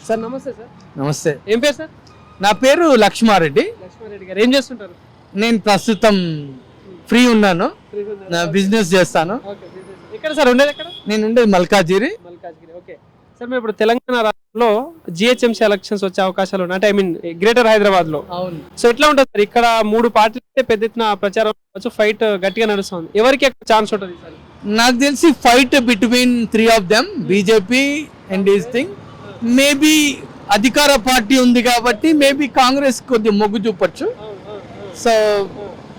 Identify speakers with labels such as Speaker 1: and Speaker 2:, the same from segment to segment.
Speaker 1: Sir నమస్తే sir.
Speaker 2: నమస్తే.
Speaker 1: ఏం పేరు సార్?
Speaker 2: నా పేరు లక్ష్మారెడ్డి.
Speaker 1: లక్ష్మారెడ్డి గారు ఏం చేస్తుంటారు?
Speaker 2: నేను ప్రస్తుతం ఫ్రీ ఉన్నాను, నా బిజినెస్ చేస్తాను.
Speaker 1: ఎక్కడ సార్ ఉండేది? ఎక్కడ?
Speaker 2: నేను ఉండేది మల్కాజిగిరి.
Speaker 1: ఓకే సార్, మేము ఇప్పుడు తెలంగాణ రాష్ట్రంలో జిహెచ్ఎంసీ ఎలక్షన్స్ వచ్చే అవకాశాలు ఉన్నాయి, అంటే ఐ మీన్ గ్రేటర్ హైదరాబాద్ లో.
Speaker 2: అవును.
Speaker 1: సో ఎట్లా ఉంటుంది సార్? ఇక్కడ 3 పార్టీలు అయితే పెద్ద ఎత్తున ప్రచారం ఫైట్ గట్టిగా నడుస్తుంది. ఎవరికి ఎక్కువ ఛాన్స్ ఉంటుంది సార్?
Speaker 2: నాకు తెలిసి fight between 3 of them, BJP and this thing. Maybe అధికార పార్టీ ఉంది కాబట్టి మేబీ కాంగ్రెస్ కొద్ది మొగ్గు చూపొచ్చు. సో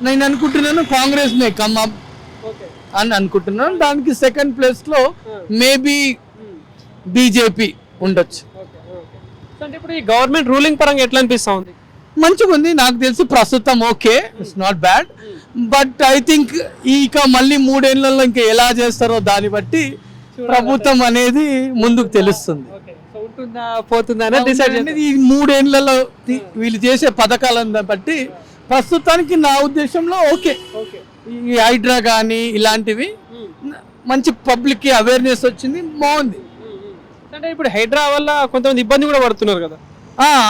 Speaker 2: నేను అనుకుంటున్నాను కాంగ్రెస్ మే కమ్ అప్ అని అనుకుంటున్నాను. దానికి సెకండ్ ప్లేస్ లో మేబీ బీజేపీ ఉండొచ్చు.
Speaker 1: అంటే ఇప్పుడు ఈ గవర్నమెంట్ రూలింగ్ పరంగా ఎట్లా అనిపిస్తా ఉంది?
Speaker 2: మంచిగా ఉంది నాకు తెలిసి ప్రస్తుతం. Okay, it's not bad. But I think ఇక మళ్ళీ 3 ఏళ్లలో ఇంకా ఎలా చేస్తారో దాన్ని బట్టి ప్రభుత్వం అనేది ముందుకు తెలుస్తుంది.
Speaker 1: పోతుందా
Speaker 2: ఈ 3 ఏళ్లలో వీళ్ళు చేసే పథకాలను బట్టి ప్రస్తుతానికి నా ఉద్దేశంలో ఓకే. ఈ హైడ్రా కానీ ఇలాంటివి మంచి పబ్లిక్ కి అవేర్నెస్ వచ్చింది, బాగుంది.
Speaker 1: అంటే ఇప్పుడు హైడ్రా వల్ల కొంతమంది ఇబ్బంది కూడా పడుతున్నారు కదా.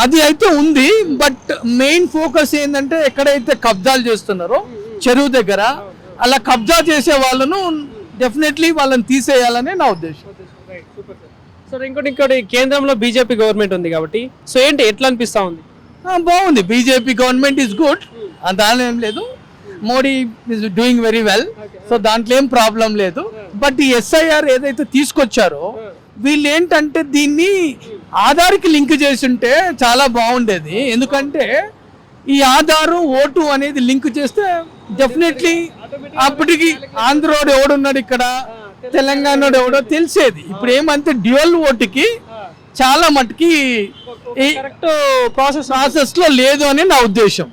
Speaker 2: అది అయితే ఉంది. బట్ మెయిన్ ఫోకస్ ఏంటంటే ఎక్కడైతే కబ్జాలు చేస్తున్నారో చెరువు దగ్గర, అలా కబ్జా చేసే వాళ్ళను డెఫినెట్లీ వాళ్ళని తీసేయాలనే నా ఉద్దేశం.
Speaker 1: సో ఇంకోటి కేంద్రంలో బీజేపీ గవర్నమెంట్ ఉంది కాబట్టి సో ఏంటి ఎట్లా అనిపిస్తా ఉంది?
Speaker 2: బాగుంది. బీజేపీ గవర్నమెంట్ ఈజ్ గుడ్, దాని ఏం లేదు. Modi is doing very well, so దాంట్లో ఏం ప్రాబ్లం లేదు. బట్ ఈ ఎస్ఐఆర్ ఏదైతే తీసుకొచ్చారో వీళ్ళు ఏంటంటే దీన్ని ఆధార్కి లింక్ చేసి ఉంటే చాలా బాగుండేది. ఎందుకంటే ఈ ఆధారు ఓటు అనేది లింక్ చేస్తే డెఫినెట్లీ అప్పటికి ఆంధ్రోడు ఎవడున్నాడు ఇక్కడ, తెలంగాణ ఎవడో తెలిసేది. ఇప్పుడు ఏమంటే డ్యూయల్ ఓటుకి చాలా మటుకి ప్రాసెస్ లో లేదు అని నా ఉద్దేశం.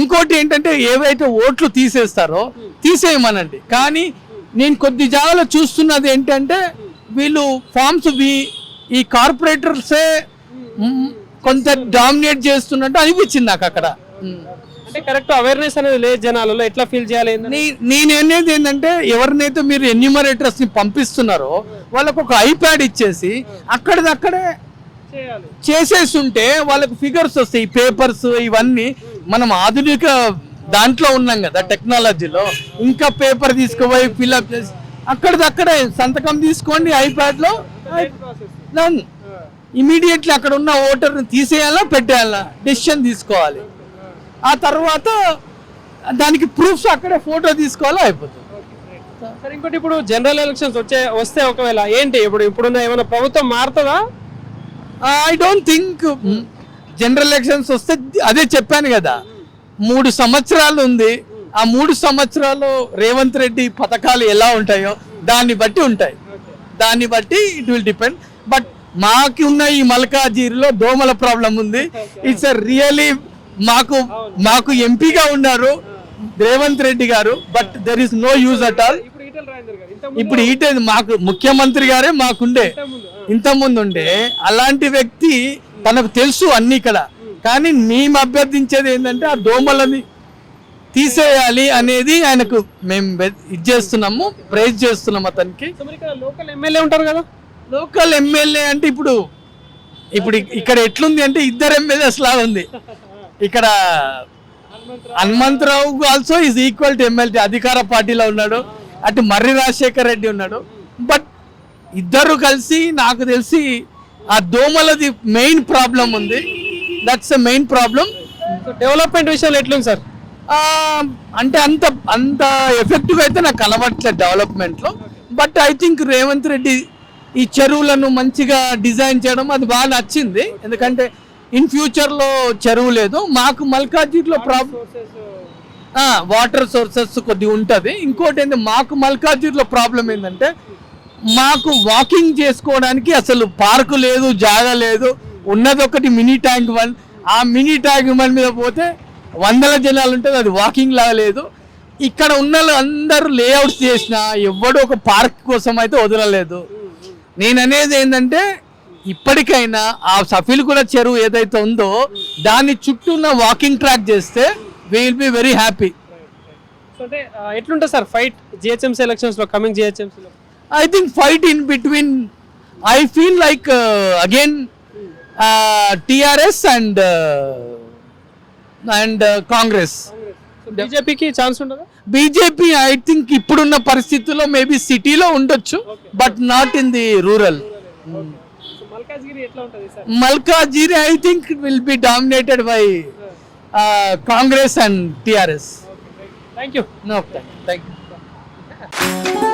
Speaker 2: ఇంకోటి ఏంటంటే ఏవైతే ఓట్లు తీసేస్తారో తీసేయమనండి, కానీ నేను కొద్ది జాగాలో చూస్తున్నది ఏంటంటే వీళ్ళు ఫార్మ్స్ ఈ కార్పొరేటర్సే కొంత డామినేట్ చేస్తున్నట్టు అనిపించింది నాకు అక్కడ.
Speaker 1: అంటే కరెక్ట్ అవేర్నెస్ అనేది లేదు జనాలలో, ఎట్లా ఫీల్ చేయాలి?
Speaker 2: నేనేది ఏంటంటే ఎవరినైతే మీరు ఎన్యూమరేటర్స్ ని పంపిస్తున్నారో వాళ్ళకు ఒక ఐప్యాడ్ ఇచ్చేసి అక్కడే చేసేసి ఉంటే వాళ్ళకు ఫిగర్స్ వస్తాయి. పేపర్స్ ఇవన్నీ మనం ఆధునిక దాంట్లో ఉన్నాం కదా టెక్నాలజీలో. ఇంకా పేపర్ తీసుకుపోయి ఫిల్అప్ చేసి అక్కడే సంతకం తీసుకోండి ఐప్యాడ్ లో, ఇమీడియట్లీ అక్కడ ఉన్న ఓటర్ని తీసేయాలా పెట్టేయాలా డెసిషన్ తీసుకోవాలి. ఆ తర్వాత దానికి ప్రూఫ్స్ అక్కడే ఫోటో తీసుకోవాలా, అయిపోతుంది.
Speaker 1: సరే, ఇంకోటి ఇప్పుడు జనరల్ ఎలక్షన్స్ వస్తే ఒకవేళ ఏంటి ఇప్పుడున్న ఏమైనా ప్రభుత్వం మారుతుందా?
Speaker 2: I don't think general elections వస్తే. అదే చెప్పాను కదా, 3 సంవత్సరాలు ఉంది. ఆ 3 సంవత్సరాలు రేవంత్ రెడ్డి పథకాలు ఎలా ఉంటాయో దాన్ని బట్టి ఉంటాయి. దాన్ని బట్టి ఇట్ విల్ డిపెండ్. బట్ మాకు ఉన్న ఈ మల్కాజిగిరిలో దోమల ప్రాబ్లం ఉంది. ఇట్స్ రియలీ మాకు ఎంపీగా ఉన్నారు Revanth Reddy garu, but there is no use at all. ఇప్పుడు ఈటెల్ మాకు ముఖ్యమంత్రి గారే మాకుండే, ఇంతకుముందు ఉండే. అలాంటి వ్యక్తి తనకు తెలుసు అన్ని ఇక్కడ. కానీ మేము అభ్యర్థించేది ఏంటంటే ఆ దోమలని తీసేయాలి అనేది ఆయనకు మేము ఇది చేస్తున్నాము, ప్రైజ్ చేస్తున్నాము అతనికి.
Speaker 1: లోకల్ ఎమ్మెల్యే ఉంటారు కదా.
Speaker 2: లోకల్ ఎమ్మెల్యే అంటే ఇప్పుడు ఇక్కడ ఎట్లుంది అంటే 2 ఎమ్మెల్యేస్ లాగా ఉంది. ఇక్కడ Hanumantha Rao also is equal to MLA, అధికార పార్టీలో ఉన్నాడు. అటు మర్రి రాజశేఖర్ రెడ్డి ఉన్నాడు. బట్ ఇద్దరు కలిసి నాకు తెలిసి ఆ దోమలది మెయిన్ ప్రాబ్లం ఉంది. That's the main problem.
Speaker 1: Development విషయంలో ఎట్లుంది సార్?
Speaker 2: అంటే అంత ఎఫెక్టివ్ అయితే నాకు కనబడట్లేదు డెవలప్మెంట్లో. But I think Revanth Reddy ఈ చెరువులను మంచిగా డిజైన్ చేయడం అది బాగా నచ్చింది. ఎందుకంటే ఇన్ ఫ్యూచర్లో చెరువు లేదు. మాకు మల్కాజిగిరిలో వాటర్ సోర్సెస్ కొద్దిగా ఉంటుంది. ఇంకోటి ఏంటంటే మాకు మల్కాజిగిరిలో ప్రాబ్లం ఏంటంటే మాకు వాకింగ్ చేసుకోవడానికి అసలు పార్కు లేదు, జాగా లేదు. ఉన్నది ఒకటి మినీ ట్యాంక్ బండ్. ఆ మినీ ట్యాంక్ బండ్ మీద పోతే 100 జనాలు ఉంటుంది, అది వాకింగ్ లాగా లేదు. ఇక్కడ ఉన్న అందరూ లేఅవుట్స్ చేసిన ఎవడు ఒక పార్క్ కోసం అయితే వదలలేదు. నేను అనేది ఏంటంటే ఇప్పటికైనా ఆ సఫీల్గూడ చెరువు ఏదైతే ఉందో దాని చుట్టూ ఉన్న వాకింగ్ ట్రాక్ చేస్తే we will be very happy.
Speaker 1: అంటే ఎట్లుంటుంది సార్ ఫైట్ జిహెచ్ఎంసీ ఎలక్షన్స్ లో, కమింగ్ జిహెచ్ఎంసీ లో?
Speaker 2: I think fight in between, I feel like again TRS and Congress.
Speaker 1: బీజేపీకి ఛాన్స్ ఉండదా?
Speaker 2: బీజేపీ ఐ థింక్ ఇప్పుడున్న పరిస్థితుల్లో మేబీ సిటీలో ఉండొచ్చు, but not in the rural.
Speaker 1: Malkajgiri ఎట్లా ఉంటుంది sir?
Speaker 2: Malkajgiri I think will be dominated by Congress and TRS.
Speaker 1: Thank you.
Speaker 2: No, thank you.